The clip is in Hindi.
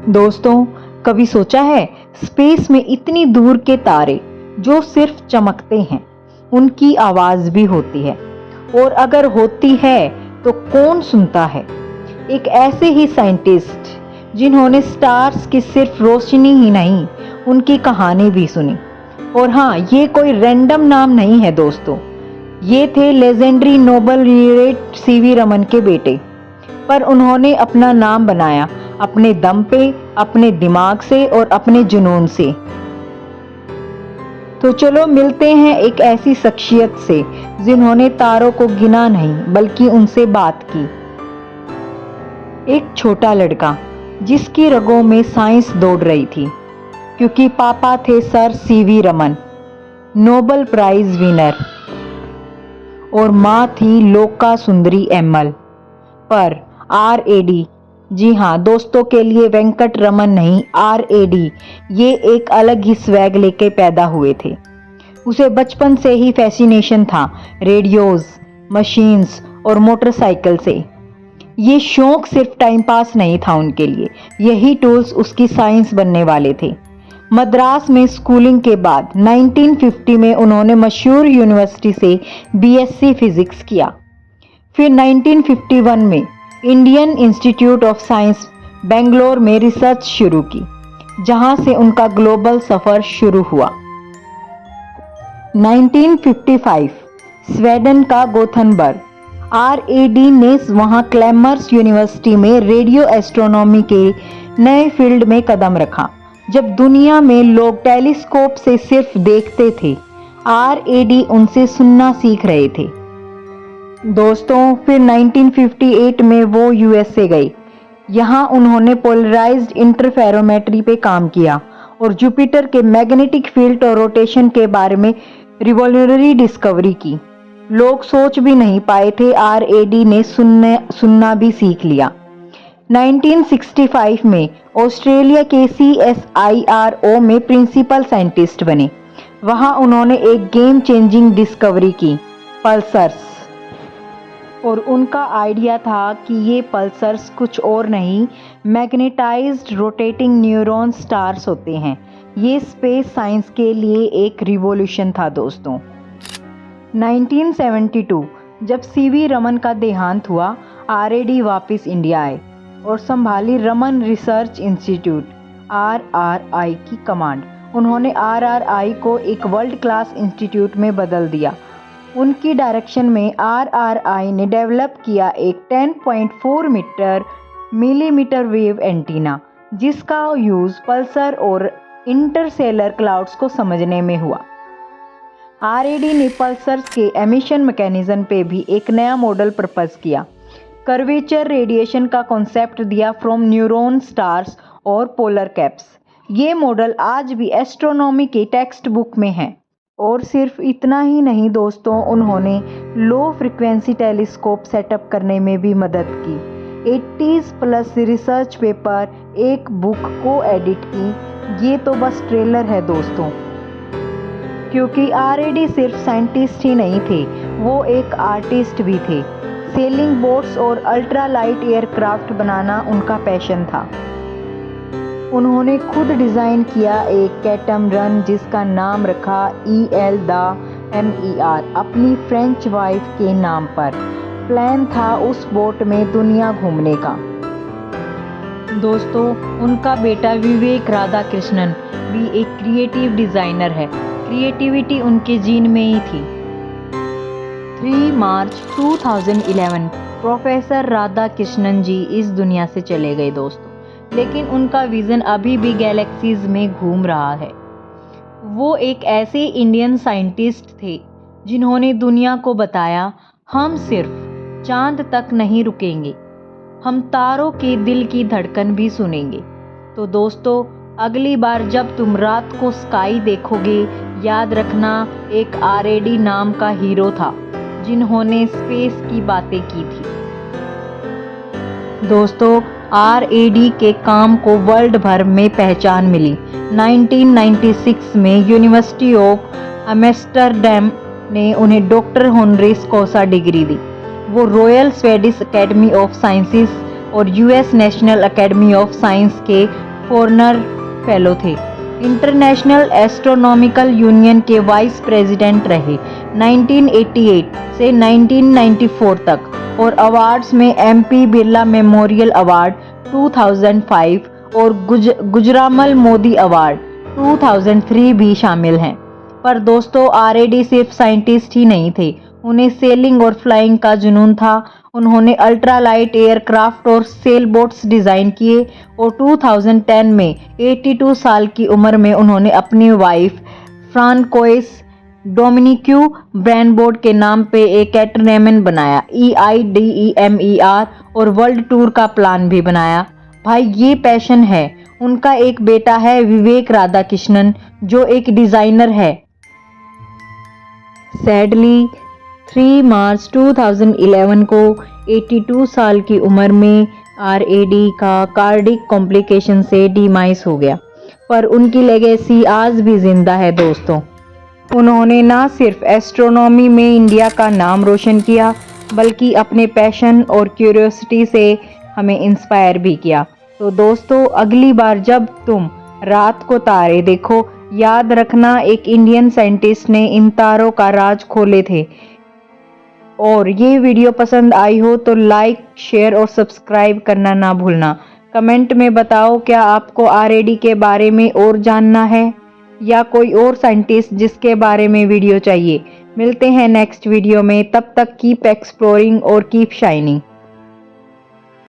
दोस्तों, कभी सोचा है स्पेस में इतनी दूर के तारे जो सिर्फ चमकते हैं, उनकी आवाज भी होती है, और अगर होती है तो कौन सुनता है? एक ऐसे ही साइंटिस्ट जिन्होंने स्टार्स की सिर्फ रोशनी ही नहीं, उनकी कहानी भी सुनी। और हाँ, ये कोई रैंडम नाम नहीं है दोस्तों, ये थे legendary Nobel laureate CV Raman के बेटे। पर उन्होंने अपना नाम बनाया अपने दम पे, अपने दिमाग से और अपने जुनून से। तो चलो मिलते हैं एक ऐसी शख्सियत से जिन्होंने तारों को गिना नहीं बल्कि उनसे बात की। एक छोटा लड़का जिसकी रगों में साइंस दौड़ रही थी, क्योंकि पापा थे sir CV Raman, Nobel prize winner, और माँ थी लोका सुंदरी एम्मल। पर RAD, जी हाँ दोस्तों, के लिए वेंकट रमन नहीं, RAD, ये एक अलग ही स्वैग लेके पैदा हुए थे। उसे बचपन से ही फैसिनेशन था रेडियोज, मशीन्स और मोटरसाइकिल से। ये शौक सिर्फ टाइम पास नहीं था उनके लिए, यही टूल्स उसकी साइंस बनने वाले थे। मद्रास में स्कूलिंग के बाद 1950 में उन्होंने मशहूर यूनिवर्सिटी से BSc फिजिक्स किया। फिर 1951 में Indian institute of science Bangalore में रिसर्च शुरू की, जहां से उनका ग्लोबल सफर शुरू हुआ। 1955 स्वीडन का गोथनबर्ग, RAD ने वहां क्लैमर्स यूनिवर्सिटी में रेडियो एस्ट्रोनॉमी के नए फील्ड में कदम रखा। जब दुनिया में लोग टेलीस्कोप से सिर्फ देखते थे, RAD उनसे सुनना सीख रहे थे। दोस्तों, फिर 1958 में वो USA गए। यहाँ उन्होंने पोलराइज्ड इंटरफेरोमेट्री पे काम किया और जुपिटर के मैग्नेटिक फील्ड और रोटेशन के बारे में रिवॉल्यूशनरी डिस्कवरी की। लोग सोच भी नहीं पाए थे, RAD ने सुनना भी सीख लिया। 1965 में ऑस्ट्रेलिया के CSIRO में प्रिंसिपल साइंटिस्ट बने। वहां उन्होंने एक गेम चेंजिंग डिस्कवरी की, पल्सर्स। और उनका आइडिया था कि ये पल्सर्स कुछ और नहीं, मैग्नेटाइज्ड रोटेटिंग न्यूरॉन स्टार्स होते हैं। ये स्पेस साइंस के लिए एक रिवॉल्यूशन था दोस्तों। 1972 जब सीवी रमन का देहांत हुआ, RAD वापस इंडिया आए और संभाली रमन रिसर्च इंस्टीट्यूट RRI की कमांड। उन्होंने RRI को एक वर्ल्ड क्लास इंस्टीट्यूट में बदल दिया। उनकी डायरेक्शन में RRI ने डेवलप किया एक 10.4 मिलीमीटर वेव एंटीना, जिसका यूज पल्सर और इंटरसेलर क्लाउड्स को समझने में हुआ। RAD ने पल्सर्स के एमिशन मैकेनिज्म पे भी एक नया मॉडल प्रपोज किया, कर्वेचर रेडिएशन का कॉन्सेप्ट दिया फ्रॉम न्यूरॉन स्टार्स और पोलर कैप्स। ये मॉडल आज भी एस्ट्रोनॉमी के टेक्स्ट बुक में है। और सिर्फ इतना ही नहीं दोस्तों, उन्होंने लो फ्रिक्वेंसी टेलीस्कोप सेटअप करने में भी मदद की। 80+ रिसर्च पेपर, एक बुक को एडिट की। ये तो बस ट्रेलर है दोस्तों, क्योंकि RAD सिर्फ साइंटिस्ट ही नहीं थे, वो एक आर्टिस्ट भी थे। सेलिंग बोट्स और अल्ट्रा लाइट एयरक्राफ्ट बनाना उनका पैशन था। उन्होंने खुद डिज़ाइन किया एक कैटम रन, जिसका नाम रखा EL द MER, अपनी फ्रेंच वाइफ के नाम पर। प्लान था उस बोट में दुनिया घूमने का। दोस्तों, उनका बेटा विवेक राधा कृष्णन भी एक क्रिएटिव डिज़ाइनर है। क्रिएटिविटी उनके जीन में ही थी। 3 मार्च 2011 प्रोफेसर राधा कृष्णन जी इस दुनिया से चले गए दोस्तों, लेकिन उनका विज़न अभी भी गैलेक्सीज में घूम रहा है। वो एक ऐसे इंडियन साइंटिस्ट थे जिन्होंने दुनिया को बताया, हम सिर्फ चांद तक नहीं रुकेंगे, हम तारों के दिल की धड़कन भी सुनेंगे। तो दोस्तों, अगली बार जब तुम रात को स्काई देखोगे, याद रखना एक RAD नाम का हीरो था जिन्होंने स्पेस की बातें की थी। दोस्तों, RAD के काम को वर्ल्ड भर में पहचान मिली। 1996 में यूनिवर्सिटी ऑफ एम्स्टर्डम ने उन्हें डॉक्टर होनरिस कॉसा डिग्री दी। वो royal Swedish academy of sciences और US national academy of science के फॉरनर फेलो थे। इंटरनेशनल एस्ट्रोनॉमिकल यूनियन के वाइस प्रेसिडेंट रहे 1988 से 1994 तक, और अवार्ड्स में MP बिरला मेमोरियल अवार्ड 2005 और गुजरामल मोदी अवार्ड 2003 भी शामिल हैं। पर दोस्तों, RAD सिर्फ साइंटिस्ट ही नहीं थे, उन्हें सेलिंग और फ्लाइंग का जुनून था। उन्होंने अल्ट्रालाइट एयरक्राफ्ट और सेल बोट्स डिज़ाइन किए और 2010 में 82 साल की उम्र में उन्होंने अपनी वाइफ फ्रांकोइस डोमिनिक्यू ब्रैनबोर्ड के नाम पे एक कैटरनैमन बनाया, EIDEMER, और वर्ल्ड टूर का प्लान भी बनाया। भाई, ये पैशन है। उनका एक बेटा है विवेक राधाकृष्णन, जो एक डिज़ाइनर है। सैडली 3 मार्च 2011 को 82 साल की उम्र में RAD का कार्डिक कॉम्प्लिकेशन से डिमाइस हो गया, पर उनकी लेगेसी आज भी जिंदा है दोस्तों। उन्होंने ना सिर्फ एस्ट्रोनॉमी में इंडिया का नाम रोशन किया, बल्कि अपने पैशन और क्यूरियोसिटी से हमें इंस्पायर भी किया। तो दोस्तों, अगली बार जब तुम रात को तारे देखो, याद रखना एक इंडियन साइंटिस्ट ने इन तारों का राज खोले थे। और ये वीडियो पसंद आई हो तो लाइक, शेयर और सब्सक्राइब करना ना भूलना। कमेंट में बताओ, क्या आपको RAD के बारे में और जानना है, या कोई और साइंटिस्ट जिसके बारे में वीडियो चाहिए। मिलते हैं नेक्स्ट वीडियो में, तब तक कीप एक्सप्लोरिंग और कीप शाइनिंग।